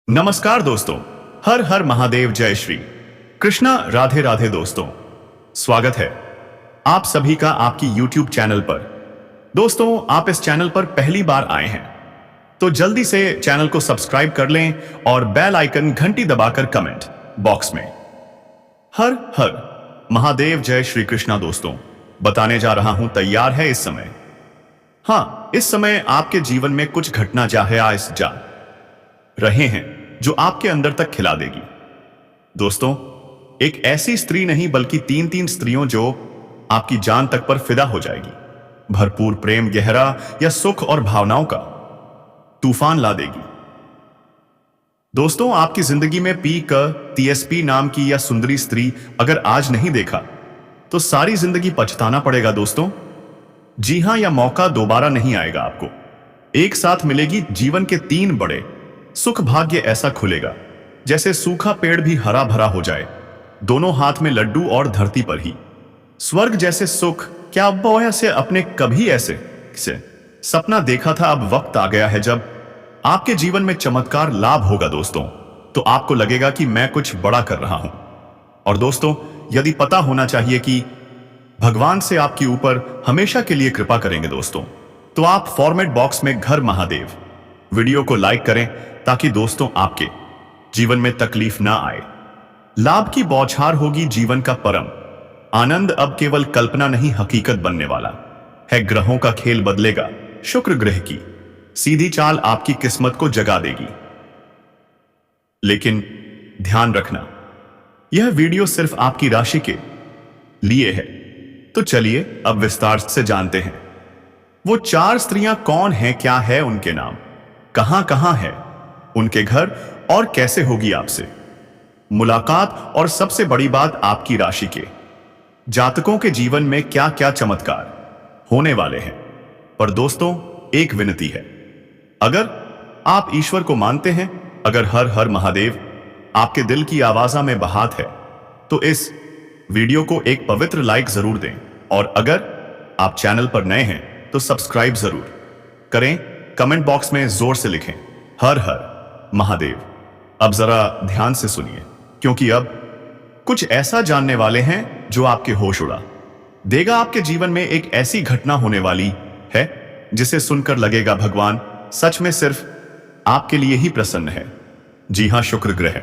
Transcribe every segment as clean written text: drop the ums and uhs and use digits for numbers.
नमस्कार दोस्तों। हर हर महादेव, जय श्री कृष्णा, राधे राधे दोस्तों। स्वागत है आप सभी का आपकी YouTube चैनल पर। दोस्तों, आप इस चैनल पर पहली बार आए हैं तो जल्दी से चैनल को सब्सक्राइब कर लें और बेल आइकन घंटी दबाकर कमेंट बॉक्स में हर हर महादेव जय श्री कृष्णा दोस्तों बताने जा रहा हूं। तैयार है इस समय? हाँ, इस समय आपके जीवन में कुछ घटना जा रहे हैं जो आपके अंदर तक खिला देगी। दोस्तों, एक ऐसी स्त्री नहीं बल्कि तीन स्त्रियों जो आपकी जान तक पर फिदा हो जाएगी। भरपूर प्रेम, गहरा या सुख और भावनाओं का तूफान ला देगी। दोस्तों, आपकी जिंदगी में TSP नाम की या सुंदरी स्त्री अगर आज नहीं देखा तो सारी जिंदगी पछताना पड़ेगा दोस्तों। जी हां, यह मौका दोबारा नहीं आएगा आपको। एक साथ मिलेगी जीवन के 3 बड़े सुख। भाग्य ऐसा खुलेगा जैसे सूखा पेड़ भी हरा भरा हो जाए, दोनों हाथ में लड्डू और धरती पर ही स्वर्ग जैसे सुख। क्या अब से अपने कभी ऐसे सपना देखा था? अब वक्त आ गया है जब आपके जीवन में चमत्कार लाभ होगा दोस्तों। तो आपको लगेगा कि मैं कुछ बड़ा कर रहा हूं। और दोस्तों, यदि पता होना चाहिए कि भगवान से आपके ऊपर हमेशा के लिए कृपा करेंगे दोस्तों, तो आप फॉर्मेट बॉक्स में घर महादेव वीडियो को लाइक करें ताकि दोस्तों आपके जीवन में तकलीफ ना आए। लाभ की बौछार होगी, जीवन का परम आनंद अब केवल कल्पना नहीं हकीकत बनने वाला है। ग्रहों का खेल बदलेगा, शुक्र ग्रह की सीधी चाल आपकी किस्मत को जगा देगी। लेकिन ध्यान रखना, यह वीडियो सिर्फ आपकी राशि के लिए है। तो चलिए अब विस्तार से जानते हैं वो 4 स्त्रियां कौन हैं, क्या है उनके नाम, कहां है उनके घर और कैसे होगी आपसे मुलाकात, और सबसे बड़ी बात आपकी राशि के जातकों के जीवन में क्या क्या चमत्कार होने वाले हैं। पर दोस्तों, एक विनती है, अगर आप ईश्वर को मानते हैं, अगर हर हर महादेव आपके दिल की आवाजा में बहात है, तो इस वीडियो को एक पवित्र लाइक जरूर दें। और अगर आप चैनल पर नए हैं तो सब्सक्राइब जरूर करें। कमेंट बॉक्स में जोर से लिखें हर हर महादेव। अब जरा ध्यान से सुनिए, क्योंकि अब कुछ ऐसा जानने वाले हैं जो आपके होश उड़ा देगा। आपके जीवन में एक ऐसी घटना होने वाली है जिसे सुनकर लगेगा भगवान सच में सिर्फ आपके लिए ही प्रसन्न है। जी हां, शुक्र ग्रह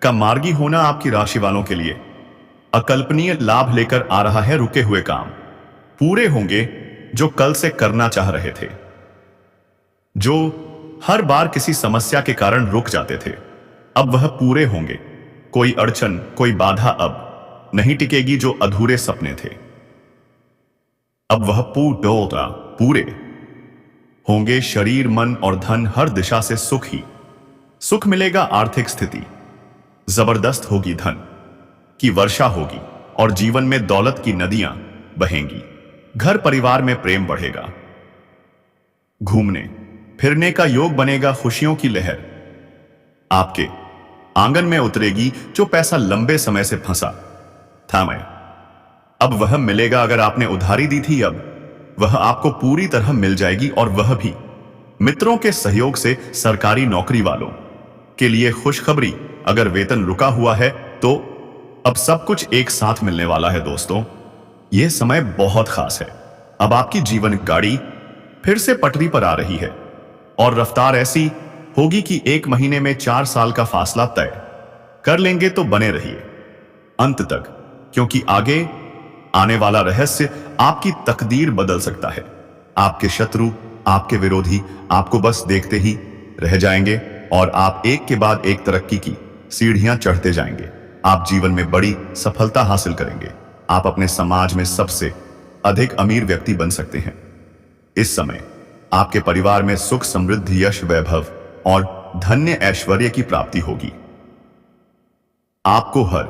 का मार्गी होना आपकी राशि वालों के लिए अकल्पनीय लाभ लेकर आ रहा है। रुके हुए काम पूरे होंगे जो कल से करना चाह रहे थे, जो हर बार किसी समस्या के कारण रुक जाते थे, अब वह पूरे होंगे। कोई अड़चन, कोई बाधा अब नहीं टिकेगी। जो अधूरे सपने थे अब वह पूरे होंगे। शरीर, मन और धन, हर दिशा से सुख ही सुख मिलेगा। आर्थिक स्थिति जबरदस्त होगी, धन की वर्षा होगी और जीवन में दौलत की नदियां बहेंगी। घर परिवार में प्रेम बढ़ेगा, घूमने फिरने का योग बनेगा। खुशियों की लहर आपके आंगन में उतरेगी। जो पैसा लंबे समय से फंसा था अब वह मिलेगा। अगर आपने उधारी दी थी, अब वह आपको पूरी तरह मिल जाएगी, और वह भी मित्रों के सहयोग से। सरकारी नौकरी वालों के लिए खुशखबरी, अगर वेतन रुका हुआ है तो अब सब कुछ एक साथ मिलने वाला है। दोस्तों, यह समय बहुत खास है। अब आपकी जीवन गाड़ी फिर से पटरी पर आ रही है, और रफ्तार ऐसी होगी कि 1 महीने में 4 साल का फासला तय कर लेंगे। तो बने रहिए अंत तक, क्योंकि आगे आने वाला रहस्य आपकी तकदीर बदल सकता है। आपके शत्रु, आपके विरोधी आपको बस देखते ही रह जाएंगे, और आप एक के बाद एक तरक्की की सीढ़ियां चढ़ते जाएंगे। आप जीवन में बड़ी सफलता हासिल करेंगे। आप अपने समाज में सबसे अधिक अमीर व्यक्ति बन सकते हैं। इस समय आपके परिवार में सुख, समृद्धि, यश, वैभव और धन्य ऐश्वर्य की प्राप्ति होगी। आपको हर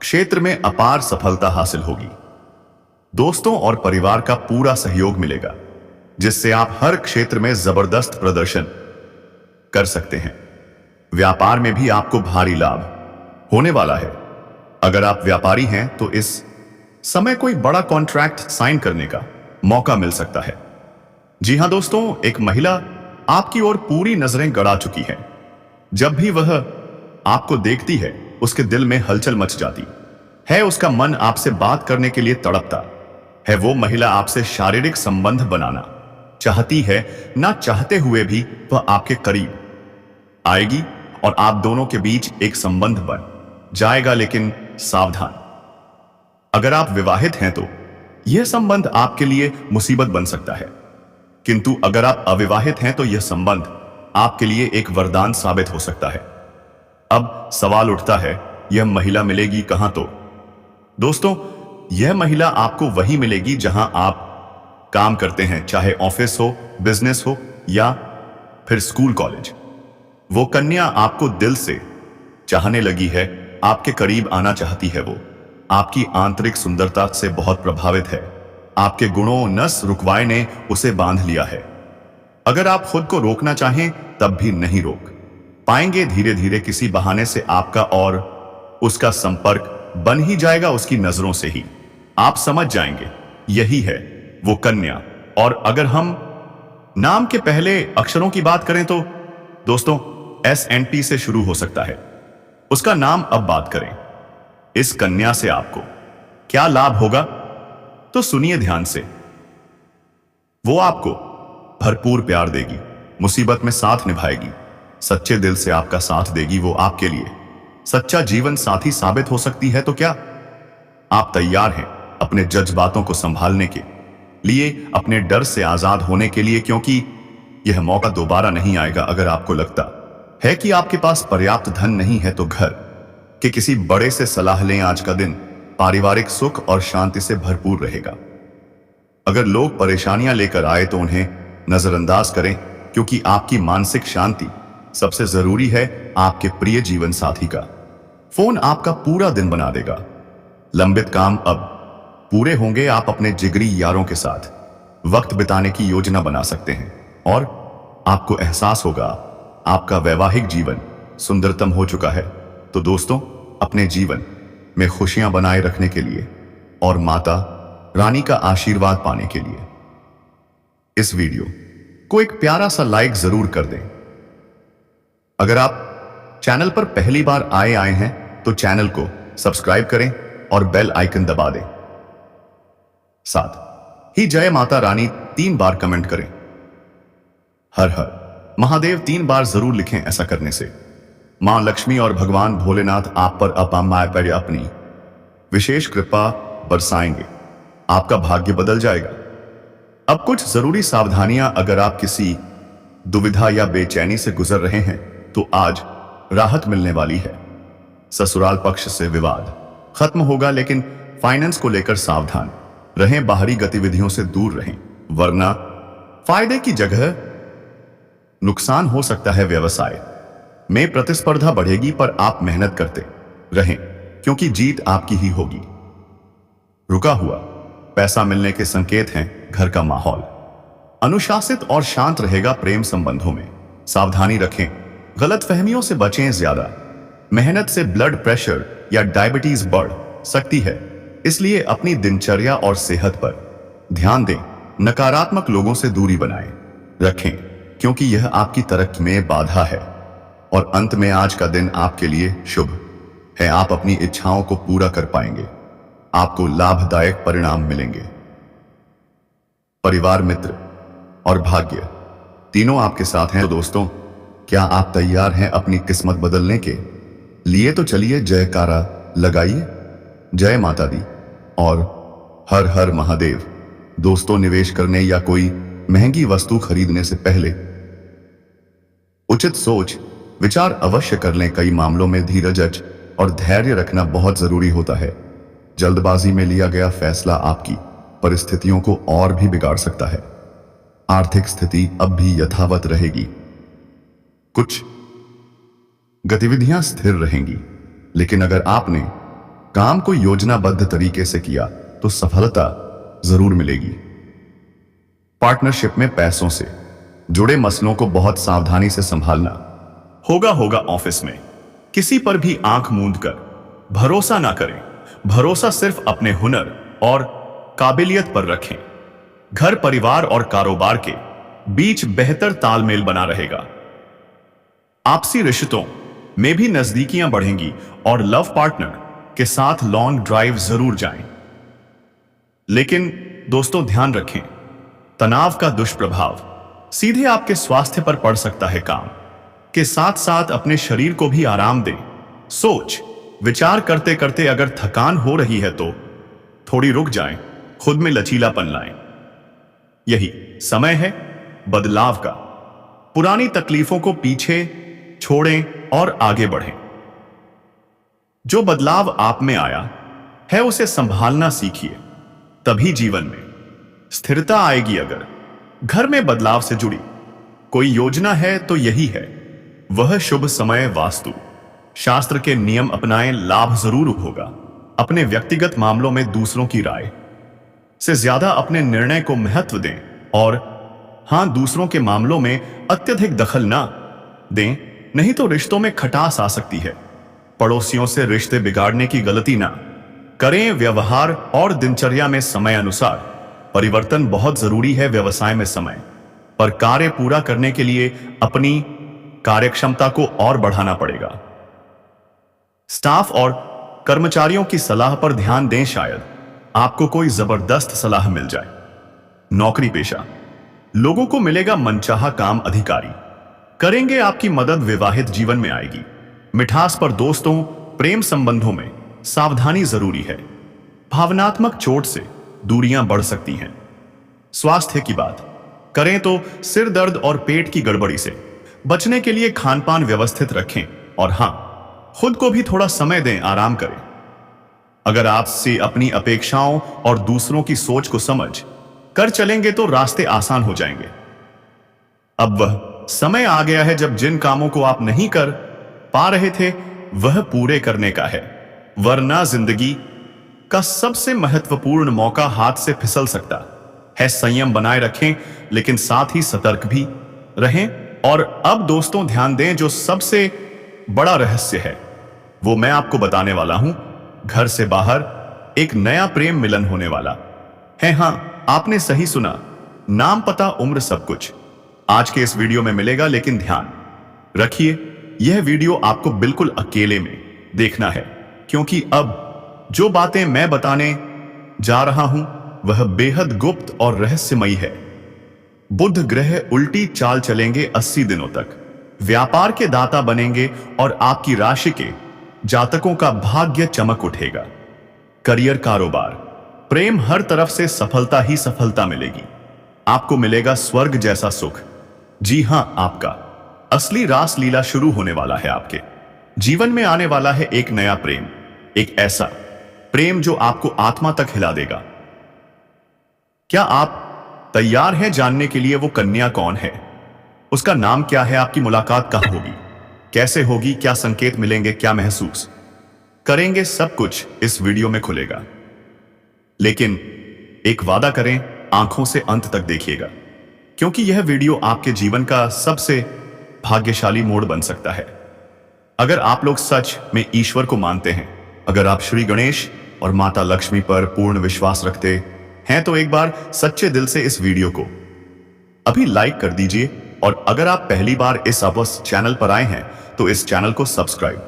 क्षेत्र में अपार सफलता हासिल होगी। दोस्तों और परिवार का पूरा सहयोग मिलेगा, जिससे आप हर क्षेत्र में जबरदस्त प्रदर्शन कर सकते हैं। व्यापार में भी आपको भारी लाभ होने वाला है। अगर आप व्यापारी हैं तो इस समय कोई बड़ा कॉन्ट्रैक्ट साइन करने का मौका मिल सकता है। जी हां दोस्तों, एक महिला आपकी ओर पूरी नजरें गड़ा चुकी है। जब भी वह आपको देखती है उसके दिल में हलचल मच जाती है, उसका मन आपसे बात करने के लिए तड़पता है। वो महिला आपसे शारीरिक संबंध बनाना चाहती है, ना चाहते हुए भी वह आपके करीब आएगी और आप दोनों के बीच एक संबंध बन जाएगा। लेकिन सावधान, अगर आप विवाहित हैं तो यह संबंध आपके लिए मुसीबत बन सकता है, किंतु अगर आप अविवाहित हैं तो यह संबंध आपके लिए एक वरदान साबित हो सकता है। अब सवाल उठता है, यह महिला मिलेगी कहां? तो दोस्तों, यह महिला आपको वही मिलेगी जहां आप काम करते हैं, चाहे ऑफिस हो, बिजनेस हो या फिर स्कूल कॉलेज। वो कन्या आपको दिल से चाहने लगी है, आपके करीब आना चाहती है। वो आपकी आंतरिक सुंदरता से बहुत प्रभावित है। आपके गुणों नस रुकवाए ने उसे बांध लिया है। अगर आप खुद को रोकना चाहें तब भी नहीं रोक पाएंगे। धीरे धीरे किसी बहाने से आपका और उसका संपर्क बन ही जाएगा, उसकी नजरों से ही आप समझ जाएंगे यही है वो कन्या। और अगर हम नाम के पहले अक्षरों की बात करें तो दोस्तों, SNP से शुरू हो सकता है उसका नाम। अब बात करें इस कन्या से आपको क्या लाभ होगा, तो सुनिए ध्यान से। वो आपको भरपूर प्यार देगी, मुसीबत में साथ निभाएगी, सच्चे दिल से आपका साथ देगी। वो आपके लिए सच्चा जीवन साथी साबित हो सकती है। तो क्या आप तैयार हैं अपने जज्बातों को संभालने के लिए, अपने डर से आजाद होने के लिए? क्योंकि यह मौका दोबारा नहीं आएगा। अगर आपको लगता है कि आपके पास पर्याप्त धन नहीं है तो घर के किसी बड़े से सलाह लें। आज का दिन पारिवारिक सुख और शांति से भरपूर रहेगा। अगर लोग परेशानियां लेकर आए तो उन्हें नजरअंदाज करें, क्योंकि आपकी मानसिक शांति सबसे जरूरी है। आपके प्रिय जीवन साथी का फोन आपका पूरा दिन बना देगा। लंबित काम अब पूरे होंगे। आप अपने जिगरी यारों के साथ वक्त बिताने की योजना बना सकते हैं और आपको एहसास होगा आपका वैवाहिक जीवन सुंदरतम हो चुका है। तो दोस्तों, अपने जीवन में खुशियां बनाए रखने के लिए और माता रानी का आशीर्वाद पाने के लिए इस वीडियो को एक प्यारा सा लाइक जरूर कर दें। अगर आप चैनल पर पहली बार आए हैं तो चैनल को सब्सक्राइब करें और बेल आइकन दबा दें। साथ ही जय माता रानी 3 बार कमेंट करें। हर हर महादेव 3 बार जरूर लिखें। ऐसा करने से मां लक्ष्मी और भगवान भोलेनाथ आप पर अपनी विशेष कृपा बरसाएंगे। आपका भाग्य बदल जाएगा। अब कुछ जरूरी सावधानियां। अगर आप किसी दुविधा या बेचैनी से गुजर रहे हैं तो आज राहत मिलने वाली है। ससुराल पक्ष से विवाद खत्म होगा, लेकिन फाइनेंस को लेकर सावधान रहें। बाहरी गतिविधियों से दूर रहें, वरना फायदे की जगह नुकसान हो सकता है। व्यवसाय में प्रतिस्पर्धा बढ़ेगी, पर आप मेहनत करते रहें क्योंकि जीत आपकी ही होगी। रुका हुआ पैसा मिलने के संकेत हैं। घर का माहौल अनुशासित और शांत रहेगा। प्रेम संबंधों में सावधानी रखें, गलतफहमियों से बचें। ज्यादा मेहनत से ब्लड प्रेशर या डायबिटीज बढ़ सकती है, इसलिए अपनी दिनचर्या और सेहत पर ध्यान दें। नकारात्मक लोगों से दूरी बनाए रखें, क्योंकि यह आपकी तरक्की में बाधा है। और अंत में आज का दिन आपके लिए शुभ है। आप अपनी इच्छाओं को पूरा कर पाएंगे। आपको लाभदायक परिणाम मिलेंगे। परिवार, मित्र और भाग्य तीनों आपके साथ हैं। तो दोस्तों, क्या आप तैयार हैं अपनी किस्मत बदलने के लिए? तो चलिए जयकारा लगाइए। जय माता दी और हर हर महादेव। दोस्तों, निवेश करने या कोई महंगी वस्तु खरीदने से पहले उचित सोच विचार अवश्य कर लें। कई मामलों में धीरज और धैर्य रखना बहुत जरूरी होता है। जल्दबाजी में लिया गया फैसला आपकी परिस्थितियों को और भी बिगाड़ सकता है। आर्थिक स्थिति अब भी यथावत रहेगी। कुछ गतिविधियां स्थिर रहेंगी, लेकिन अगर आपने काम को योजनाबद्ध तरीके से किया तो सफलता जरूर मिलेगी। पार्टनरशिप में पैसों से जुड़े मसलों को बहुत सावधानी से संभालना होगा। ऑफिस में किसी पर भी आंख मूंद कर भरोसा ना करें। भरोसा सिर्फ अपने हुनर और काबिलियत पर रखें। घर, परिवार और कारोबार के बीच बेहतर तालमेल बना रहेगा। आपसी रिश्तों में भी नजदीकियां बढ़ेंगी और लव पार्टनर के साथ लॉन्ग ड्राइव जरूर जाएं। लेकिन दोस्तों ध्यान रखें, तनाव का दुष्प्रभाव सीधे आपके स्वास्थ्य पर पड़ सकता है। काम के साथ साथ अपने शरीर को भी आराम दें। सोच विचार करते करते अगर थकान हो रही है तो थोड़ी रुक जाएं, खुद में लचीलापन लाएं। यही समय है बदलाव का। पुरानी तकलीफों को पीछे छोड़ें और आगे बढ़ें। जो बदलाव आप में आया है उसे संभालना सीखिए, तभी जीवन में स्थिरता आएगी। अगर घर में बदलाव से जुड़ी कोई योजना है तो यही है वह शुभ समय वास्तु शास्त्र के नियम अपनाएं, लाभ जरूर होगा। अपने व्यक्तिगत मामलों में दूसरों की राय से ज्यादा अपने निर्णय को महत्व दें और हां, दूसरों के मामलों में अत्यधिक दखल ना दें, नहीं तो रिश्तों में खटास आ सकती है। पड़ोसियों से रिश्ते बिगाड़ने की गलती ना करें। व्यवहार और दिनचर्या में समय अनुसार परिवर्तन बहुत जरूरी है। व्यवसाय में समय पर कार्य पूरा करने के लिए अपनी कार्यक्षमता को और बढ़ाना पड़ेगा। स्टाफ और कर्मचारियों की सलाह पर ध्यान दें, शायद आपको कोई जबरदस्त सलाह मिल जाए। नौकरी पेशा लोगों को मिलेगा मनचाहा काम, अधिकारी करेंगे आपकी मदद, विवाहित जीवन में आएगी मिठास। पर दोस्तों, प्रेम संबंधों में सावधानी जरूरी है। भावनात्मक चोट से दूरियां बढ़ सकती हैं। स्वास्थ्य की बात करें तो सिर दर्द और पेट की गड़बड़ी से बचने के लिए खानपान व्यवस्थित रखें और हां, खुद को भी थोड़ा समय दें, आराम करें। अगर आपसे अपनी अपेक्षाओं और दूसरों की सोच को समझ कर चलेंगे तो रास्ते आसान हो जाएंगे। अब वह समय आ गया है जब जिन कामों को आप नहीं कर पा रहे थे वह पूरे करने का है, वरना जिंदगी का सबसे महत्वपूर्ण मौका हाथ से फिसल सकता है। संयम बनाए रखें लेकिन साथ ही सतर्क भी रहें। और अब दोस्तों ध्यान दें, जो सबसे बड़ा रहस्य है वो मैं आपको बताने वाला हूं। घर से बाहर एक नया प्रेम मिलन होने वाला है। हां, आपने सही सुना, नाम, पता, उम्र, सब कुछ आज के इस वीडियो में मिलेगा। लेकिन ध्यान रखिए, यह वीडियो आपको बिल्कुल अकेले में देखना है, क्योंकि अब जो बातें मैं बताने जा रहा हूं वह बेहद गुप्त और रहस्यमयी है। बुध ग्रह उल्टी चाल चलेंगे 80 दिनों तक, व्यापार के दाता बनेंगे और आपकी राशि के जातकों का भाग्य चमक उठेगा। करियर, कारोबार, प्रेम, हर तरफ से सफलता ही सफलता मिलेगी। आपको मिलेगा स्वर्ग जैसा सुख। जी हां, आपका असली रास लीला शुरू होने वाला है। आपके जीवन में आने वाला है एक नया प्रेम, एक ऐसा प्रेम जो आपको आत्मा तक हिला देगा। क्या आप तैयार हैं जानने के लिए वो कन्या कौन है, उसका नाम क्या है, आपकी मुलाकात कहां होगी, कैसे होगी, क्या संकेत मिलेंगे, क्या महसूस करेंगे, सब कुछ इस वीडियो में खुलेगा। लेकिन एक वादा करें, आंखों से अंत तक देखिएगा, क्योंकि यह वीडियो आपके जीवन का सबसे भाग्यशाली मोड़ बन सकता है। अगर आप लोग सच में ईश्वर को मानते हैं, अगर आप श्री गणेश और माता लक्ष्मी पर पूर्ण विश्वास रखते हैं तो एक बार सच्चे दिल से इस वीडियो को अभी लाइक कर दीजिए। और अगर आप पहली बार इस अवस चैनल पर आए हैं तो इस चैनल को सब्सक्राइब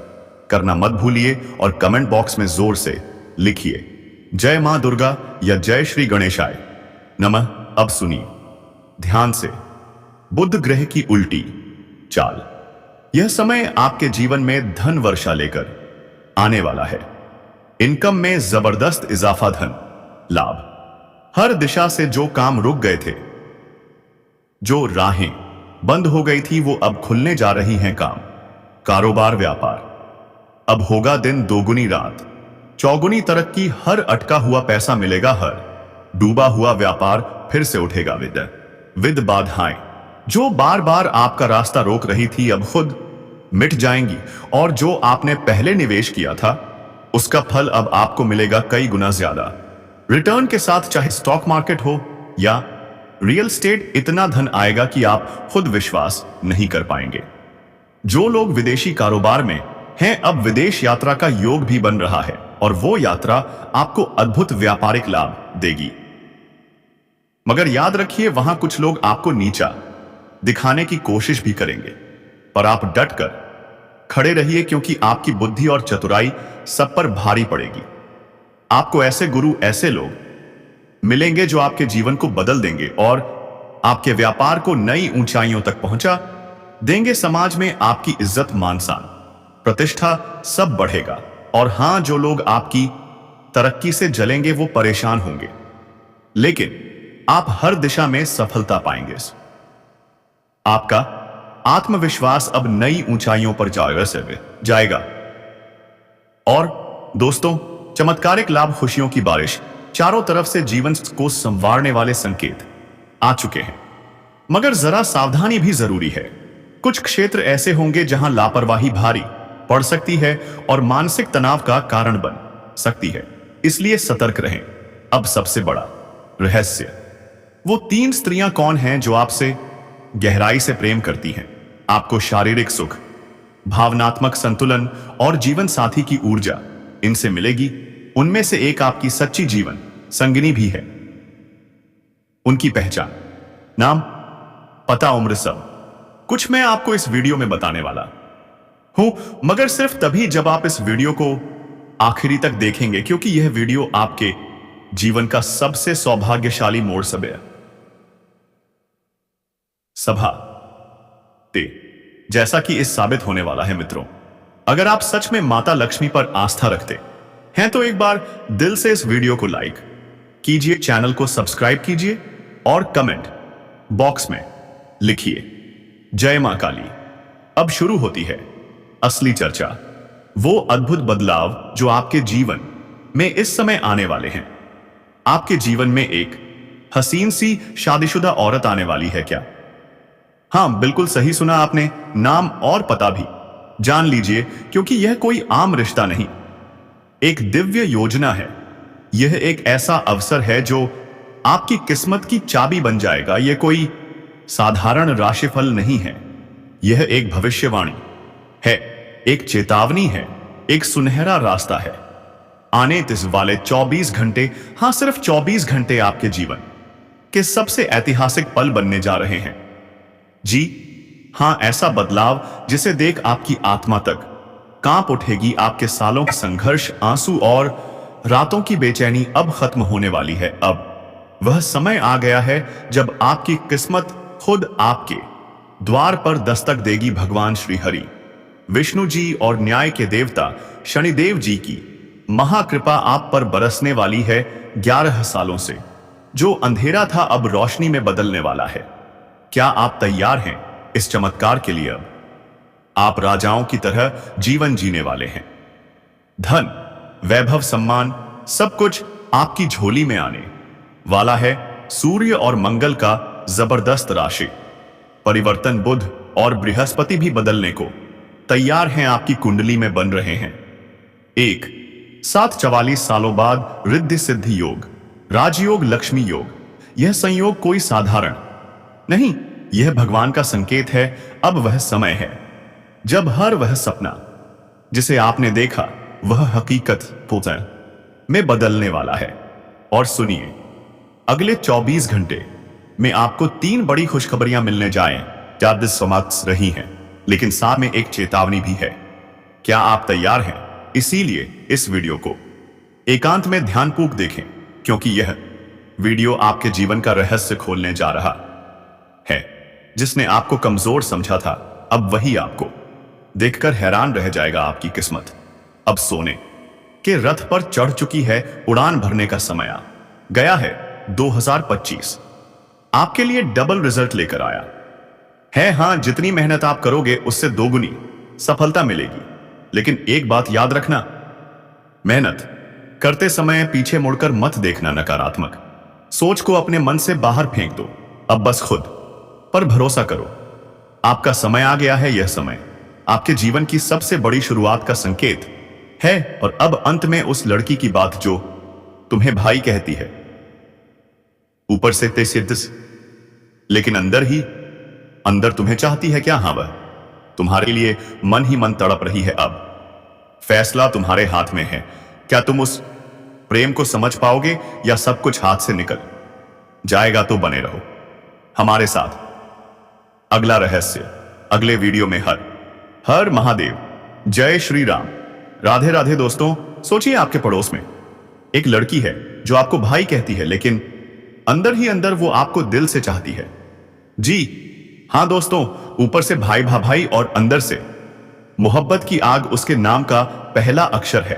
करना मत भूलिए और कमेंट बॉक्स में जोर से लिखिए जय मां दुर्गा या जय श्री गणेशाय नमः। अब सुनिए ध्यान से, बुध ग्रह की उल्टी चाल। यह समय आपके जीवन में धन वर्षा लेकर आने वाला है। इनकम में जबरदस्त इजाफा, धन लाभ, हर दिशा से जो काम रुक गए थे, जो राहें बंद हो गई थी, वो अब खुलने जा रही हैं। काम, कारोबार, व्यापार, अब होगा दिन दोगुनी रात चौगुनी तरक्की। हर अटका हुआ पैसा मिलेगा, हर डूबा हुआ व्यापार फिर से उठेगा। विद बाधाएं जो बार बार आपका रास्ता रोक रही थी अब खुद मिट जाएंगी, और जो आपने पहले निवेश किया था उसका फल अब आपको मिलेगा कई गुना ज्यादा रिटर्न के साथ। चाहे स्टॉक मार्केट हो या रियल एस्टेट, इतना धन आएगा कि आप खुद विश्वास नहीं कर पाएंगे। जो लोग विदेशी कारोबार में हैं, अब विदेश यात्रा का योग भी बन रहा है और वो यात्रा आपको अद्भुत व्यापारिक लाभ देगी। मगर याद रखिए, वहां कुछ लोग आपको नीचा दिखाने की कोशिश भी करेंगे, पर आप डट कर खड़े रहिए, क्योंकि आपकी बुद्धि और चतुराई सब पर भारी पड़ेगी। आपको ऐसे गुरु, ऐसे लोग मिलेंगे जो आपके जीवन को बदल देंगे और आपके व्यापार को नई ऊंचाइयों तक पहुंचा देंगे। समाज में आपकी इज्जत, मान सम्मान, प्रतिष्ठा सब बढ़ेगा। और हां, जो लोग आपकी तरक्की से जलेंगे वो परेशान होंगे, लेकिन आप हर दिशा में सफलता पाएंगे। आपका आत्मविश्वास अब नई ऊंचाइयों पर जाएगा। और दोस्तों, चमत्कारिक लाभ, खुशियों की बारिश, चारों तरफ से जीवन को संवारने वाले संकेत आ चुके हैं। मगर जरा सावधानी भी जरूरी है। कुछ क्षेत्र ऐसे होंगे जहां लापरवाही भारी पड़ सकती है और मानसिक तनाव का कारण बन सकती है, इसलिए सतर्क रहें। अब सबसे बड़ा रहस्य, वो 3 स्त्रियां कौन हैं जो आपसे गहराई से प्रेम करती हैं, आपको शारीरिक सुख, भावनात्मक संतुलन और जीवन साथी की ऊर्जा इनसे मिलेगी। उनमें से एक आपकी सच्ची जीवन संगिनी भी है। उनकी पहचान, नाम, पता, उम्र, सब कुछ मैं आपको इस वीडियो में बताने वाला हूं, मगर सिर्फ तभी जब आप इस वीडियो को आखिरी तक देखेंगे, क्योंकि यह वीडियो आपके जीवन का सबसे सौभाग्यशाली मोड़ सभा जैसा कि इस साबित होने वाला है। मित्रों, अगर आप सच में माता लक्ष्मी पर आस्था रखते हैं तो एक बार दिल से इस वीडियो को लाइक कीजिए, चैनल को सब्सक्राइब कीजिए और कमेंट बॉक्स में लिखिए जय मां काली। अब शुरू होती है असली चर्चा, वो अद्भुत बदलाव जो आपके जीवन में इस समय आने वाले हैं। आपके जीवन में एक हसीन सी शादीशुदा औरत आने वाली है क्या? हां, बिल्कुल सही सुना आपने। नाम और पता भी जान लीजिए, क्योंकि यह कोई आम रिश्ता नहीं, एक दिव्य योजना है। यह एक ऐसा अवसर है जो आपकी किस्मत की चाबी बन जाएगा। यह कोई साधारण राशिफल नहीं है, यह एक भविष्यवाणी है, एक चेतावनी है, एक सुनहरा रास्ता है। आने वाले 24 घंटे, हां सिर्फ 24 घंटे आपके जीवन के सबसे ऐतिहासिक पल बनने जा रहे हैं। जी हां, ऐसा बदलाव जिसे देख आपकी आत्मा तक कांप उठेगी। आपके सालों का संघर्ष, आंसू और रातों की बेचैनी अब खत्म होने वाली है। अब वह समय आ गया है जब आपकी किस्मत खुद आपके द्वार पर दस्तक देगी। भगवान श्री हरि, विष्णु जी और न्याय के देवता शनिदेव जी की महाकृपा आप पर बरसने वाली है। 11 सालों से जो अंधेरा था अब रोशनी में बदलने वाला है। क्या आप तैयार हैं इस चमत्कार के लिए? अब आप राजाओं की तरह जीवन जीने वाले हैं। धन, वैभव, सम्मान, सब कुछ आपकी झोली में आने वाला है। सूर्य और मंगल का जबरदस्त राशि परिवर्तन, बुध और बृहस्पति भी बदलने को तैयार हैं, आपकी कुंडली में बन रहे हैं। एक साथ 44 सालों बाद रिद्धि सिद्धि योग, राजयोग, लक्ष्मी योग। यह संयोग कोई साधारण नहीं, यह भगवान का संकेत है। अब वह समय है जब हर वह सपना जिसे आपने देखा वह हकीकत में बदलने वाला है। और सुनिए, अगले 24 घंटे में आपको 3 बड़ी खुशखबरियां मिलने जाएं, ज्यादा समाप्त रही हैं, लेकिन साथ में एक चेतावनी भी है। क्या आप तैयार हैं? इसीलिए इस वीडियो को एकांत में ध्यानपूर्वक देखें, क्योंकि यह वीडियो आपके जीवन का रहस्य खोलने जा रहा है। जिसने आपको कमजोर समझा था, अब वही आपको देखकर हैरान रह जाएगा। आपकी किस्मत अब सोने के रथ पर चढ़ चुकी है। उड़ान भरने का समय आ गया है। 2025 आपके लिए डबल रिजल्ट लेकर आया है। हां, जितनी मेहनत आप करोगे उससे दोगुनी सफलता मिलेगी। लेकिन एक बात याद रखना, मेहनत करते समय पीछे मुड़कर मत देखना। नकारात्मक सोच को अपने मन से बाहर फेंक दो। अब बस खुद पर भरोसा करो। आपका समय आ गया है। यह समय आपके जीवन की सबसे बड़ी शुरुआत का संकेत है। और अब अंत में उस लड़की की बात जो तुम्हें भाई कहती है, ऊपर से तेज, लेकिन अंदर तुम्हें चाहती है क्या? हां, वह तुम्हारे लिए मन ही मन तड़प रही है। अब फैसला तुम्हारे हाथ में है। क्या तुम उस प्रेम को समझ पाओगे या सब कुछ हाथ से निकल जाएगा? तो बने रहो हमारे साथ। अगला रहस्य अगले वीडियो में हर हर महादेव, जय श्री राम। राधे राधे दोस्तों। सोचिए आपके पड़ोस में एक लड़की है जो आपको भाई कहती है, लेकिन अंदर ही अंदर वो आपको दिल से चाहती है। जी हां दोस्तों, ऊपर से भाई भाई और अंदर से मोहब्बत की आग उसके नाम का पहला अक्षर है।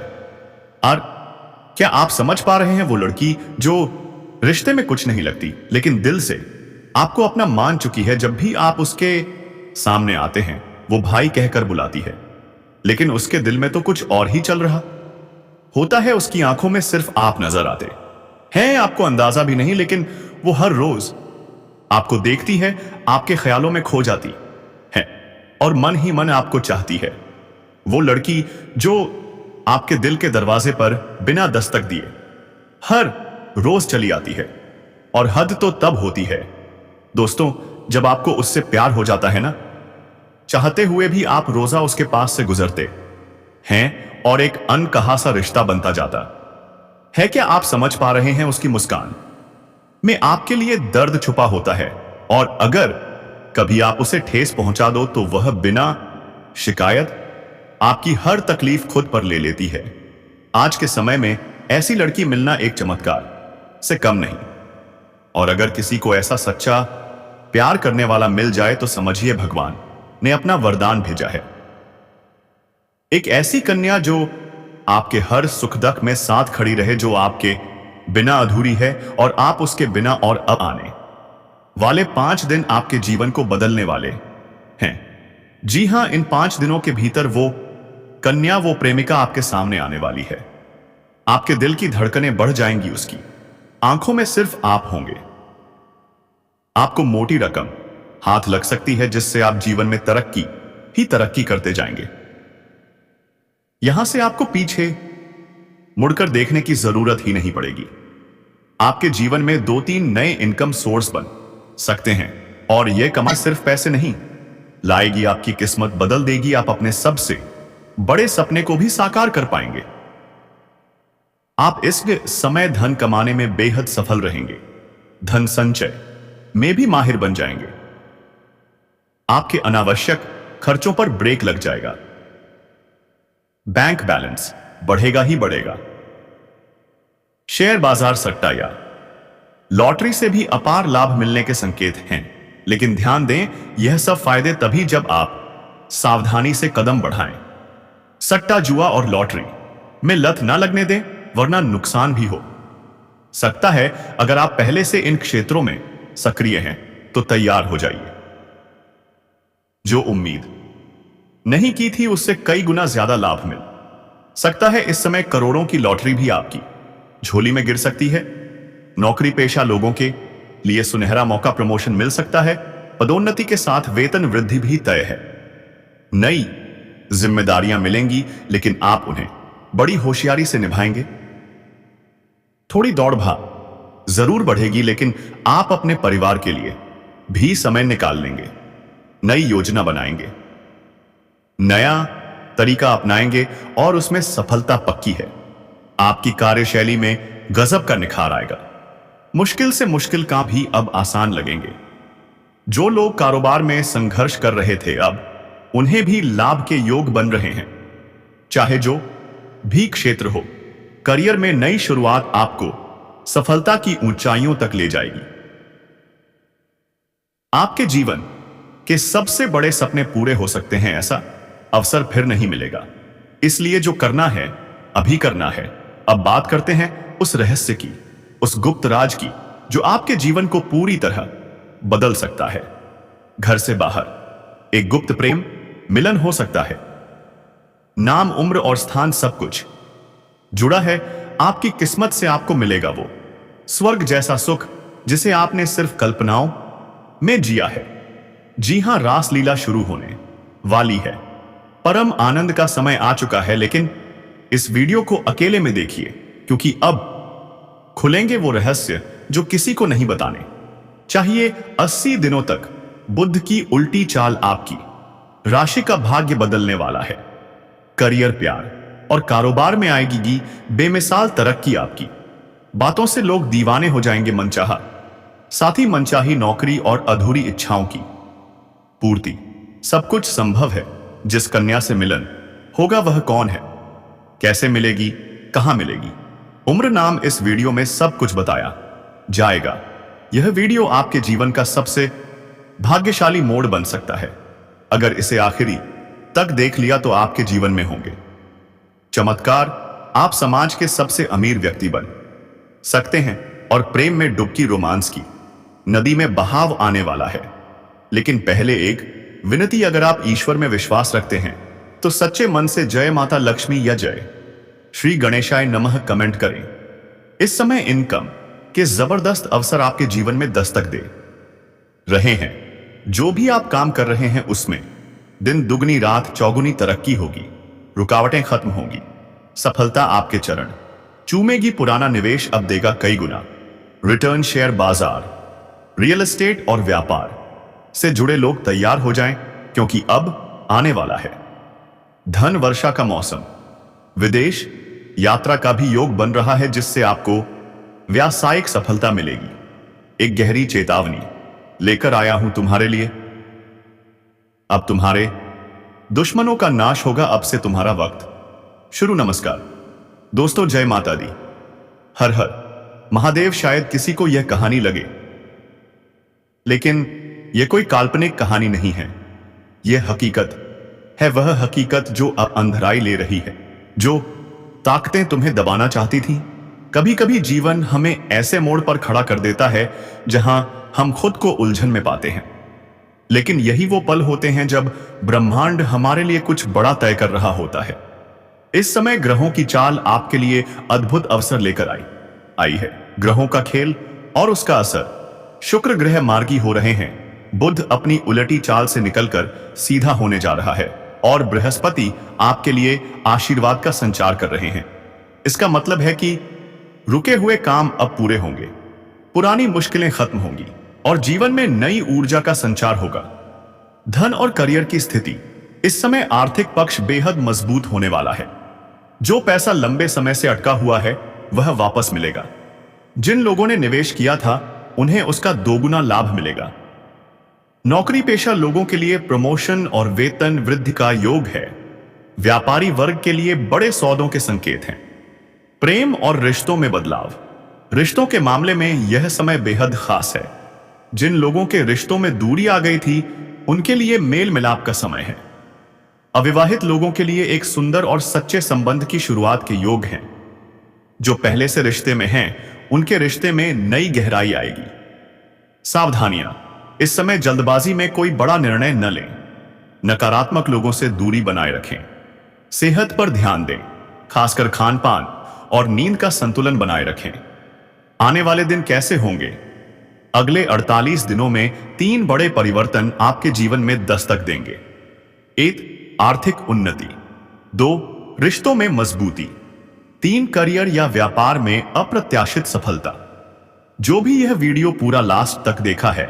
और क्या आप समझ पा रहे हैं, वो लड़की जो रिश्ते में कुछ नहीं लगती लेकिन दिल से आपको अपना मान चुकी है। जब भी आप उसके सामने आते हैं वो भाई कहकर बुलाती है, लेकिन उसके दिल में तो कुछ और ही चल रहा होता है। उसकी आंखों में सिर्फ आप नजर आते हैं, आपको अंदाजा भी नहीं, लेकिन वो हर रोज आपको देखती है, आपके ख्यालों में खो जाती है और मन ही मन आपको चाहती है। वो लड़की जो आपके दिल के दरवाजे पर बिना दस्तक दिए हर रोज चली आती है, और हद तो तब होती है दोस्तों जब आपको उससे प्यार हो जाता है ना, चाहते हुए भी आप रोजा उसके पास से गुजरते हैं और एक अनकहा सा रिश्ता बनता जाता है। क्या आप समझ पा रहे हैं? उसकी मुस्कान में आपके लिए दर्द छुपा होता है, और अगर कभी आप उसे ठेस पहुंचा दो तो वह बिना शिकायत आपकी हर तकलीफ खुद पर ले लेती है। आज के समय में ऐसी लड़की मिलना एक चमत्कार से कम नहीं, और अगर किसी को ऐसा सच्चा प्यार करने वाला मिल जाए तो समझिए भगवान ने अपना वरदान भेजा है। एक ऐसी कन्या जो आपके हर सुख दुख में साथ खड़ी रहे, जो आपके बिना अधूरी है और आप उसके बिना, और अब आने वाले 5 दिन आपके जीवन को बदलने वाले हैं। जी हां, इन 5 दिनों के भीतर वो कन्या, वो प्रेमिका आपके सामने आने वाली है। आपके दिल की धड़कनें बढ़ जाएंगी, उसकी आंखों में सिर्फ आप होंगे। आपको मोटी रकम हाथ लग सकती है जिससे आप जीवन में तरक्की ही तरक्की करते जाएंगे। यहां से आपको पीछे मुड़कर देखने की जरूरत ही नहीं पड़ेगी। आपके जीवन में 2-3 नए इनकम सोर्स बन सकते हैं, और यह कमाई सिर्फ पैसे नहीं लाएगी, आपकी किस्मत बदल देगी। आप अपने सबसे बड़े सपने को भी साकार कर पाएंगे। आप इस समय धन कमाने में बेहद सफल रहेंगे, धन संचय में भी माहिर बन जाएंगे। आपके अनावश्यक खर्चों पर ब्रेक लग जाएगा, बैंक बैलेंस बढ़ेगा ही बढ़ेगा। शेयर बाजार, सट्टा या लॉटरी से भी अपार लाभ मिलने के संकेत हैं, लेकिन ध्यान दें, यह सब फायदे तभी जब आप सावधानी से कदम बढ़ाएं। सट्टा, जुआ और लॉटरी में लत ना लगने दें, वरना नुकसान भी हो सकता है। अगर आप पहले से इन क्षेत्रों में सक्रिय हैं तो तैयार हो जाइए। जो उम्मीद नहीं की थी उससे कई गुना ज्यादा लाभ मिल सकता है। इस समय करोड़ों की लॉटरी भी आपकी झोली में गिर सकती है। नौकरी पेशा लोगों के लिए सुनहरा मौका, प्रमोशन मिल सकता है। पदोन्नति के साथ वेतन वृद्धि भी तय है। नई जिम्मेदारियां मिलेंगी, लेकिन आप उन्हें बड़ी होशियारी से निभाएंगे। थोड़ी दौड़ भाग जरूर बढ़ेगी, लेकिन आप अपने परिवार के लिए भी समय निकाल लेंगे। नई योजना बनाएंगे, नया तरीका अपनाएंगे और उसमें सफलता पक्की है। आपकी कार्यशैली में गजब का निखार आएगा। मुश्किल से मुश्किल काम भी अब आसान लगेंगे। जो लोग कारोबार में संघर्ष कर रहे थे, अब उन्हें भी लाभ के योग बन रहे हैं। चाहे जो भी क्षेत्र हो, करियर में नई शुरुआत आपको सफलता की ऊंचाइयों तक ले जाएगी। आपके जीवन के सबसे बड़े सपने पूरे हो सकते हैं, ऐसा अवसर फिर नहीं मिलेगा। इसलिए जो करना है अभी करना है। अब बात करते हैं उस रहस्य की, उस गुप्त राज की, जो आपके जीवन को पूरी तरह बदल सकता है। घर से बाहर एक गुप्त प्रेम मिलन हो सकता है। नाम, उम्र और स्थान सब कुछ जुड़ा है। आपकी किस्मत से आपको मिलेगा वो स्वर्ग जैसा सुख जिसे आपने सिर्फ कल्पनाओं में जिया है। जी हां, रासलीला शुरू होने वाली है। परम आनंद का समय आ चुका है, लेकिन इस वीडियो को अकेले में देखिए, क्योंकि अब खुलेंगे वो रहस्य जो किसी को नहीं बताने चाहिए। 80 दिनों तक बुध की उल्टी चाल आपकी राशि का भाग्य बदलने वाला है। करियर, प्यार और कारोबार में आएगी बेमिसाल तरक्की। आपकी बातों से लोग दीवाने हो जाएंगे। मनचाहा, साथ ही मनचाही नौकरी और अधूरी इच्छाओं की पूर्ति, सब कुछ संभव है। जिस कन्या से मिलन होगा वह कौन है, कैसे मिलेगी, कहां मिलेगी, उम्र, नाम इस वीडियो में सब कुछ बताया जाएगा। यह वीडियो आपके जीवन का सबसे भाग्यशाली मोड़ बन सकता है। अगर इसे आखिरी तक देख लिया तो आपके जीवन में होंगे चमत्कार। आप समाज के सबसे अमीर व्यक्ति बन सकते हैं और प्रेम में डुबकी रोमांस की नदी में बहाव आने वाला है। लेकिन पहले एक विनती, अगर आप ईश्वर में विश्वास रखते हैं तो सच्चे मन से जय माता लक्ष्मी या जय श्री गणेशाय नमः कमेंट करें। इस समय इनकम के जबरदस्त अवसर आपके जीवन में दस्तक दे रहे हैं। जो भी आप काम कर रहे हैं उसमें दिन दुगनी रात चौगुनी तरक्की होगी, रुकावटें खत्म होंगी, सफलता आपके चरण चूमेगी। पुराना निवेश अब देगा कई गुना रिटर्न। शेयर बाजार, रियल एस्टेट और व्यापार से जुड़े लोग तैयार हो जाएं, क्योंकि अब आने वाला है धन वर्षा का मौसम। विदेश यात्रा का भी योग बन रहा है, जिससे आपको व्यावसायिक सफलता मिलेगी। एक गहरी चेतावनी लेकर आया हूं तुम्हारे लिए, अब तुम्हारे दुश्मनों का नाश होगा। अब से तुम्हारा वक्त शुरू। नमस्कार दोस्तों, जय माता दी, हर हर महादेव। शायद किसी को यह कहानी लगे, लेकिन यह कोई काल्पनिक कहानी नहीं है, यह हकीकत है। वह हकीकत जो अब अंधराई ले रही है, जो ताकतें तुम्हें दबाना चाहती थी। कभी कभी जीवन हमें ऐसे मोड़ पर खड़ा कर देता है जहां हम खुद को उलझन में पाते हैं, लेकिन यही वो पल होते हैं जब ब्रह्मांड हमारे लिए कुछ बड़ा तय कर रहा होता है। इस समय ग्रहों की चाल आपके लिए अद्भुत अवसर लेकर आई है। ग्रहों का खेल और उसका असर। शुक्र ग्रह मार्गी हो रहे हैं, बुध अपनी उलटी चाल से निकलकर सीधा होने जा रहा है और बृहस्पति आपके लिए आशीर्वाद का संचार कर रहे हैं। इसका मतलब है कि रुके हुए काम अब पूरे होंगे, पुरानी मुश्किलें खत्म होंगी और जीवन में नई ऊर्जा का संचार होगा। धन और करियर की स्थिति। इस समय आर्थिक पक्ष बेहद मजबूत होने वाला है। जो पैसा लंबे समय से अटका हुआ है वह वापस मिलेगा। जिन लोगों ने निवेश किया था उन्हें उसका दोगुना लाभ मिलेगा। नौकरी पेशा लोगों के लिए प्रमोशन और वेतन वृद्धि का योग है। व्यापारी वर्ग के लिए बड़े सौदों के संकेत हैं। प्रेम और रिश्तों में बदलाव। रिश्तों के मामले में यह समय बेहद खास है। जिन लोगों के रिश्तों में दूरी आ गई थी उनके लिए मेल मिलाप का समय है। अविवाहित लोगों के लिए एक सुंदर और सच्चे संबंध की शुरुआत के योग हैं। जो पहले से रिश्ते में हैं उनके रिश्ते में नई गहराई आएगी। सावधानियां। इस समय जल्दबाजी में कोई बड़ा निर्णय न लें। नकारात्मक लोगों से दूरी बनाए रखें। सेहत पर ध्यान दें, खासकर खान पान और नींद का संतुलन बनाए रखें। आने वाले दिन कैसे होंगे? अगले 48 दिनों में 3 बड़े परिवर्तन आपके जीवन में दस्तक देंगे। 1. आर्थिक उन्नति। 2. रिश्तों में मजबूती। 3. करियर या व्यापार में अप्रत्याशित सफलता। जो भी यह वीडियो पूरा लास्ट तक देखा है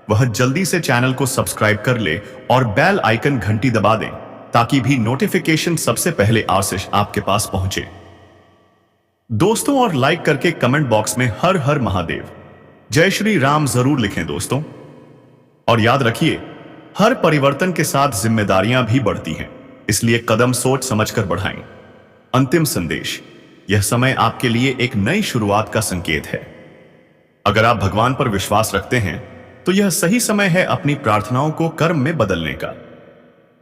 वह जल्दी से चैनल को सब्सक्राइब कर ले और बेल आइकन घंटी दबा दें, ताकि भी नोटिफिकेशन सबसे पहले आशीष आपके पास पहुंचे। दोस्तों, और लाइक करके कमेंट बॉक्स में हर हर महादेव, जय श्री राम जरूर लिखें दोस्तों। और याद रखिए, हर परिवर्तन के साथ जिम्मेदारियां भी बढ़ती हैं, इसलिए कदम सोच समझकर बढ़ाएं। अंतिम संदेश। यह समय आपके लिए एक नई शुरुआत का संकेत है। अगर आप भगवान पर विश्वास रखते हैं तो यह सही समय है अपनी प्रार्थनाओं को कर्म में बदलने का।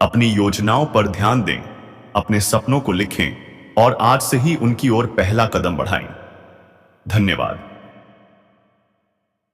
अपनी योजनाओं पर ध्यान दें, अपने सपनों को लिखें और आज से ही उनकी ओर पहला कदम बढ़ाएं। धन्यवाद।